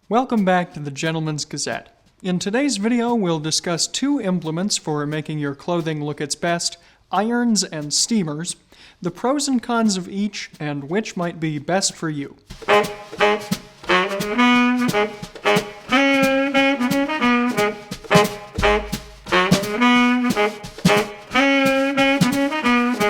Welcome back to the Gentleman's Gazette. In today's video, we'll discuss two implements for making your clothing look its best, irons and steamers, the pros and cons of each, and which might be best for you.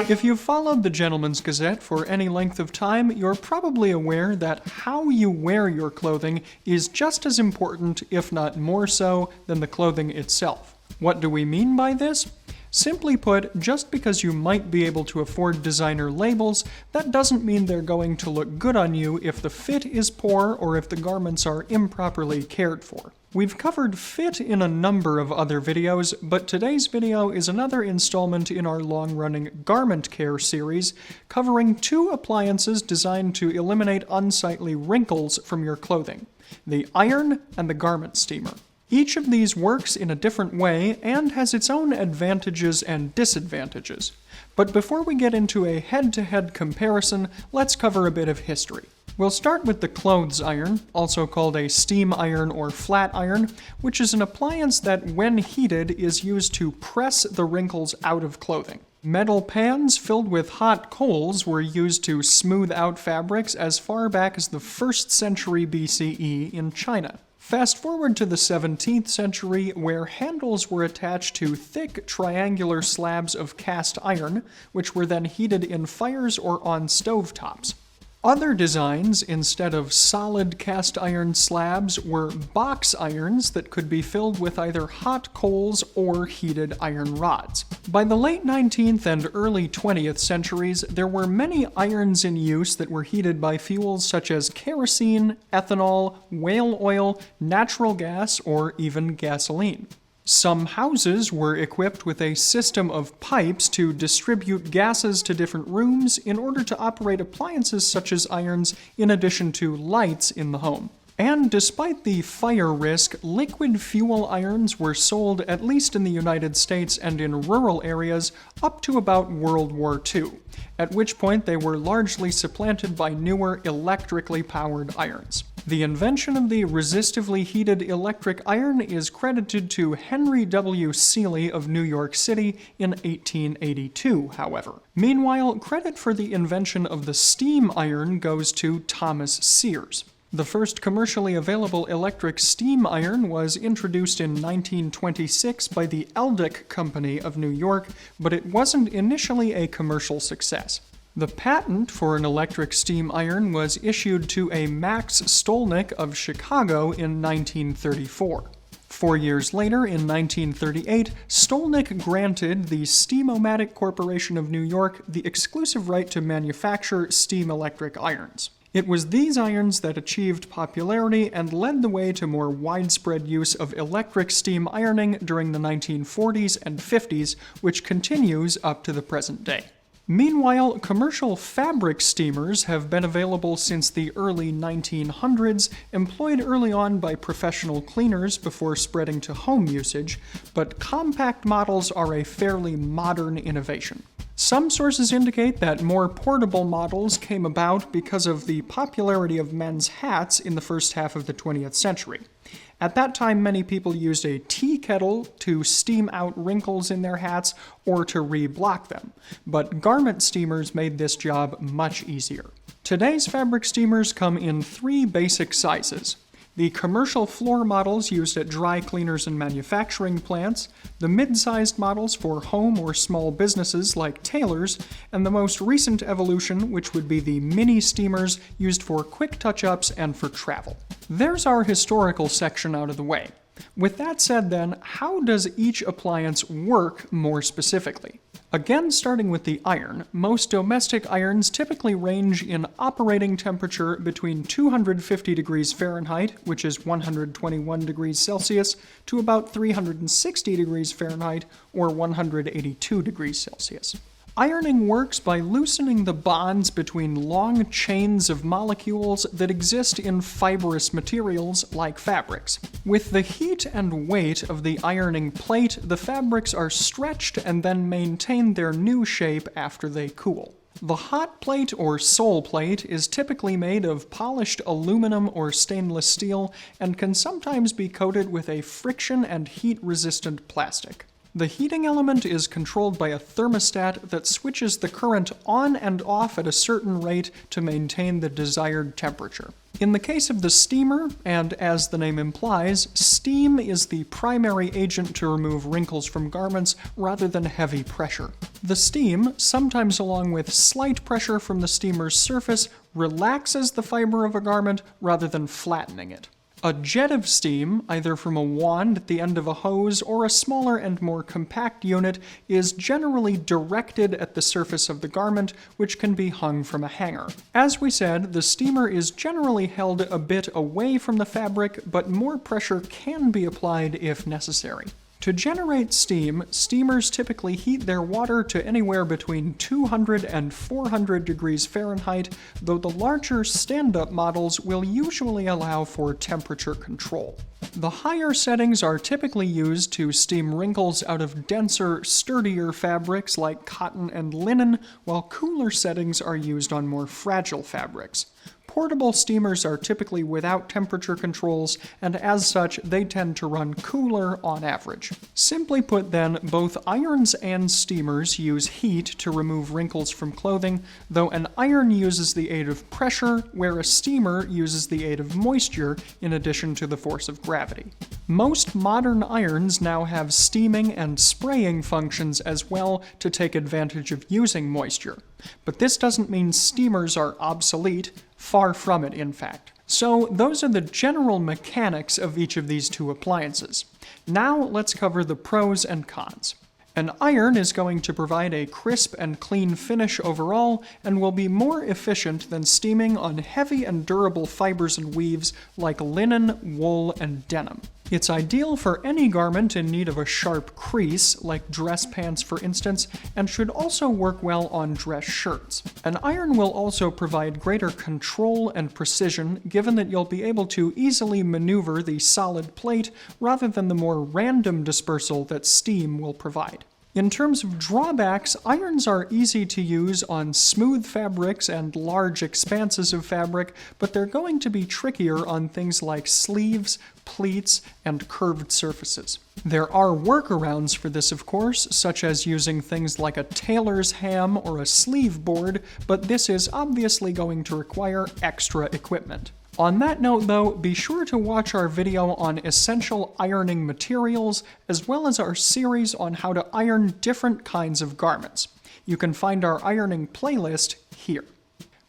If you've followed the Gentleman's Gazette for any length of time, you're probably aware that how you wear your clothing is just as important, if not more so, than the clothing itself. What do we mean by this? Simply put, just because you might be able to afford designer labels, that doesn't mean they're going to look good on you if the fit is poor or if the garments are improperly cared for. We've covered fit in a number of other videos, but today's video is another installment in our long-running garment care series, covering two appliances designed to eliminate unsightly wrinkles from your clothing: the iron and the garment steamer. Each of these works in a different way and has its own advantages and disadvantages. But before we get into a head-to-head comparison, let's cover a bit of history. We'll start with the clothes iron, also called a steam iron or flat iron, which is an appliance that, when heated, is used to press the wrinkles out of clothing. Metal pans filled with hot coals were used to smooth out fabrics as far back as the 1st century BCE in China. Fast forward to the 17th century, where handles were attached to thick triangular slabs of cast iron, which were then heated in fires or on stovetops. Other designs, instead of solid cast iron slabs, were box irons that could be filled with either hot coals or heated iron rods. By the late 19th and early 20th centuries, there were many irons in use that were heated by fuels such as kerosene, ethanol, whale oil, natural gas, or even gasoline. Some houses were equipped with a system of pipes to distribute gases to different rooms in order to operate appliances such as irons in addition to lights in the home. And despite the fire risk, liquid fuel irons were sold, at least in the United States and in rural areas, up to about World War II, at which point they were largely supplanted by newer electrically powered irons. The invention of the resistively heated electric iron is credited to Henry W. Seeley of New York City in 1882, however. Meanwhile, credit for the invention of the steam iron goes to Thomas Sears. The first commercially available electric steam iron was introduced in 1926 by the Eldick Company of New York, but it wasn't initially a commercial success. The patent for an electric steam iron was issued to a Max Stolnick of Chicago in 1934. 4 years later, in 1938, Stolnick granted the Steam-O-Matic Corporation of New York the exclusive right to manufacture steam electric irons. It was these irons that achieved popularity and led the way to more widespread use of electric steam ironing during the 1940s and 50s, which continues up to the present day. Meanwhile, commercial fabric steamers have been available since the early 1900s, employed early on by professional cleaners before spreading to home usage, but compact models are a fairly modern innovation. Some sources indicate that more portable models came about because of the popularity of men's hats in the first half of the 20th century. At that time, many people used a tea kettle to steam out wrinkles in their hats or to re-block them, but garment steamers made this job much easier. Today's fabric steamers come in 3 basic sizes: the commercial floor models used at dry cleaners and manufacturing plants, the mid-sized models for home or small businesses like tailors, and the most recent evolution, which would be the mini steamers used for quick touch-ups and for travel. There's our historical section out of the way. With that said then, how does each appliance work more specifically? Again, starting with the iron, most domestic irons typically range in operating temperature between 250 degrees Fahrenheit, which is 121 degrees Celsius, to about 360 degrees Fahrenheit, or 182 degrees Celsius. Ironing works by loosening the bonds between long chains of molecules that exist in fibrous materials like fabrics. With the heat and weight of the ironing plate, the fabrics are stretched and then maintain their new shape after they cool. The hot plate or sole plate is typically made of polished aluminum or stainless steel and can sometimes be coated with a friction and heat-resistant plastic. The heating element is controlled by a thermostat that switches the current on and off at a certain rate to maintain the desired temperature. In the case of the steamer, and as the name implies, steam is the primary agent to remove wrinkles from garments rather than heavy pressure. The steam, sometimes along with slight pressure from the steamer's surface, relaxes the fiber of a garment rather than flattening it. A jet of steam, either from a wand at the end of a hose or a smaller and more compact unit, is generally directed at the surface of the garment, which can be hung from a hanger. As we said, the steamer is generally held a bit away from the fabric, but more pressure can be applied if necessary. To generate steam, steamers typically heat their water to anywhere between 200 and 400 degrees Fahrenheit, though the larger stand-up models will usually allow for temperature control. The higher settings are typically used to steam wrinkles out of denser, sturdier fabrics like cotton and linen, while cooler settings are used on more fragile fabrics. Portable steamers are typically without temperature controls, and as such, they tend to run cooler on average. Simply put then, both irons and steamers use heat to remove wrinkles from clothing, though an iron uses the aid of pressure, where a steamer uses the aid of moisture in addition to the force of gravity. Most modern irons now have steaming and spraying functions as well to take advantage of using moisture. But this doesn't mean steamers are obsolete. Far from it, in fact. So those are the general mechanics of each of these two appliances. Now let's cover the pros and cons. An iron is going to provide a crisp and clean finish overall and will be more efficient than steaming on heavy and durable fibers and weaves like linen, wool, and denim. It's ideal for any garment in need of a sharp crease, like dress pants for instance, and should also work well on dress shirts. An iron will also provide greater control and precision, given that you'll be able to easily maneuver the solid plate rather than the more random dispersal that steam will provide. In terms of drawbacks, irons are easy to use on smooth fabrics and large expanses of fabric, but they're going to be trickier on things like sleeves, pleats, and curved surfaces. There are workarounds for this, of course, such as using things like a tailor's ham or a sleeve board, but this is obviously going to require extra equipment. On that note, though, be sure to watch our video on essential ironing materials, as well as our series on how to iron different kinds of garments. You can find our ironing playlist here.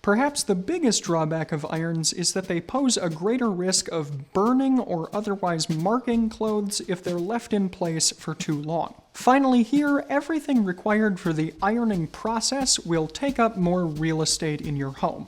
Perhaps the biggest drawback of irons is that they pose a greater risk of burning or otherwise marking clothes if they're left in place for too long. Finally here, everything required for the ironing process will take up more real estate in your home.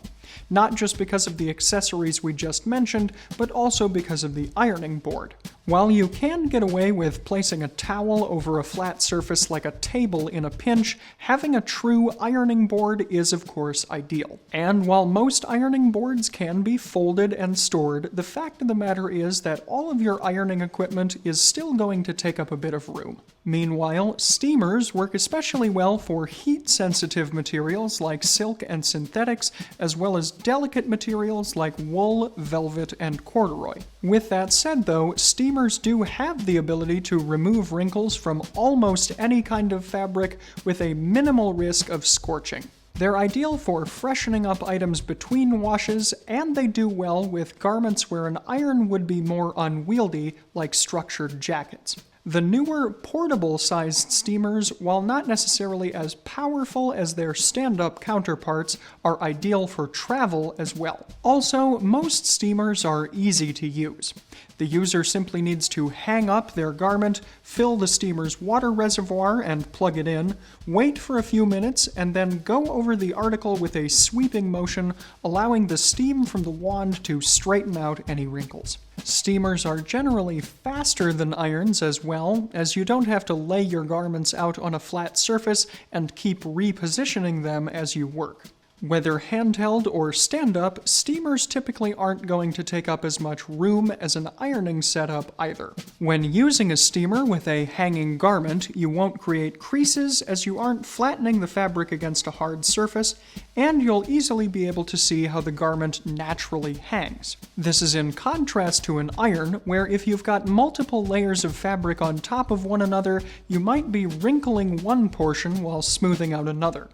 Not just because of the accessories we just mentioned, but also because of the ironing board. While you can get away with placing a towel over a flat surface like a table in a pinch, having a true ironing board is of course ideal. And while most ironing boards can be folded and stored, the fact of the matter is that all of your ironing equipment is still going to take up a bit of room. Meanwhile, steamers work especially well for heat-sensitive materials like silk and synthetics, as well as delicate materials like wool, velvet, and corduroy. With that said though, steamers do have the ability to remove wrinkles from almost any kind of fabric with a minimal risk of scorching. They're ideal for freshening up items between washes, and they do well with garments where an iron would be more unwieldy, like structured jackets. The newer, portable-sized steamers, while not necessarily as powerful as their stand-up counterparts, are ideal for travel as well. Also, most steamers are easy to use. The user simply needs to hang up their garment, fill the steamer's water reservoir and plug it in, wait for a few minutes, and then go over the article with a sweeping motion, allowing the steam from the wand to straighten out any wrinkles. Steamers are generally faster than irons as well, as you don't have to lay your garments out on a flat surface and keep repositioning them as you work. Whether handheld or stand-up, steamers typically aren't going to take up as much room as an ironing setup either. When using a steamer with a hanging garment, you won't create creases as you aren't flattening the fabric against a hard surface, and you'll easily be able to see how the garment naturally hangs. This is in contrast to an iron, where if you've got multiple layers of fabric on top of one another, you might be wrinkling one portion while smoothing out another.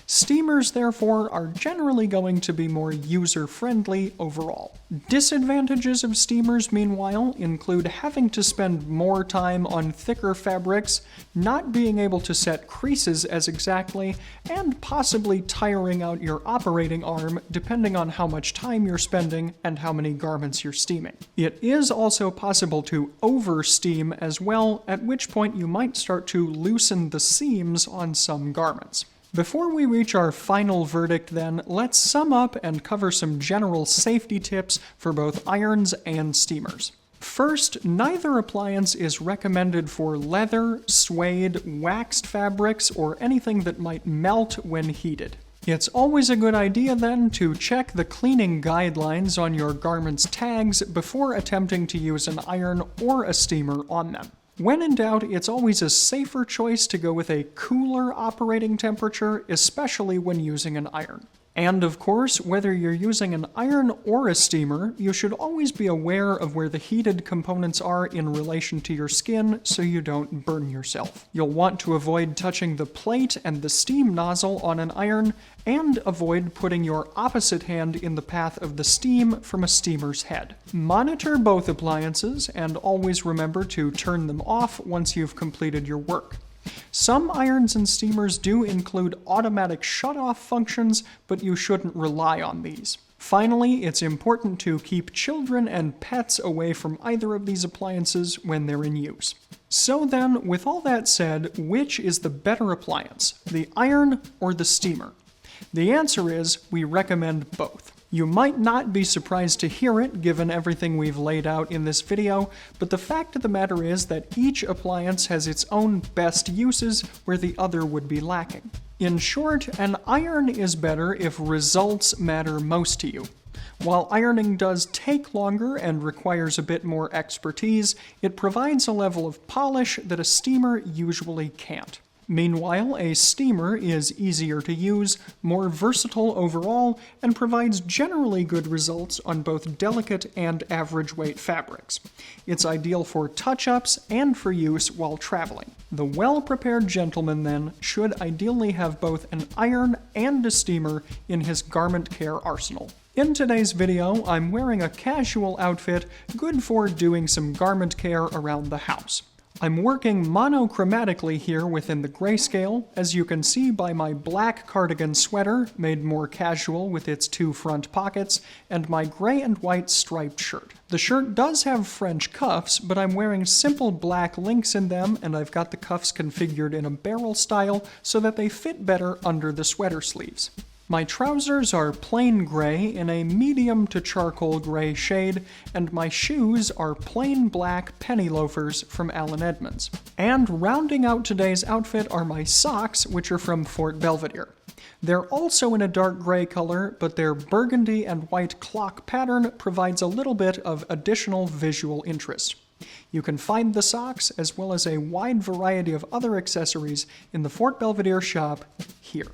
Steamers, therefore, are generally going to be more user-friendly overall. Disadvantages of steamers, meanwhile, include having to spend more time on thicker fabrics, not being able to set creases as exactly, and possibly tiring out your operating arm depending on how much time you're spending and how many garments you're steaming. It is also possible to over-steam as well, at which point you might start to loosen the seams on some garments. Before we reach our final verdict then, let's sum up and cover some general safety tips for both irons and steamers. First, neither appliance is recommended for leather, suede, waxed fabrics, or anything that might melt when heated. It's always a good idea then to check the cleaning guidelines on your garment's tags before attempting to use an iron or a steamer on them. When in doubt, it's always a safer choice to go with a cooler operating temperature, especially when using an iron. And of course, whether you're using an iron or a steamer, you should always be aware of where the heated components are in relation to your skin so you don't burn yourself. You'll want to avoid touching the plate and the steam nozzle on an iron, and avoid putting your opposite hand in the path of the steam from a steamer's head. Monitor both appliances, and always remember to turn them off once you've completed your work. Some irons and steamers do include automatic shut-off functions, but you shouldn't rely on these. Finally, it's important to keep children and pets away from either of these appliances when they're in use. So then, with all that said, which is the better appliance, the iron or the steamer? The answer is, we recommend both. You might not be surprised to hear it, given everything we've laid out in this video, but the fact of the matter is that each appliance has its own best uses where the other would be lacking. In short, an iron is better if results matter most to you. While ironing does take longer and requires a bit more expertise, it provides a level of polish that a steamer usually can't. Meanwhile, a steamer is easier to use, more versatile overall, and provides generally good results on both delicate and average weight fabrics. It's ideal for touch-ups and for use while traveling. The well-prepared gentleman, then, should ideally have both an iron and a steamer in his garment care arsenal. In today's video, I'm wearing a casual outfit good for doing some garment care around the house. I'm working monochromatically here within the grayscale, as you can see by my black cardigan sweater, made more casual with its two front pockets, and my gray and white striped shirt. The shirt does have French cuffs, but I'm wearing simple black links in them, and I've got the cuffs configured in a barrel style so that they fit better under the sweater sleeves. My trousers are plain gray in a medium to charcoal gray shade, and my shoes are plain black penny loafers from Allen Edmonds. And rounding out today's outfit are my socks, which are from Fort Belvedere. They're also in a dark gray color, but their burgundy and white clock pattern provides a little bit of additional visual interest. You can find the socks, as well as a wide variety of other accessories, in the Fort Belvedere shop here.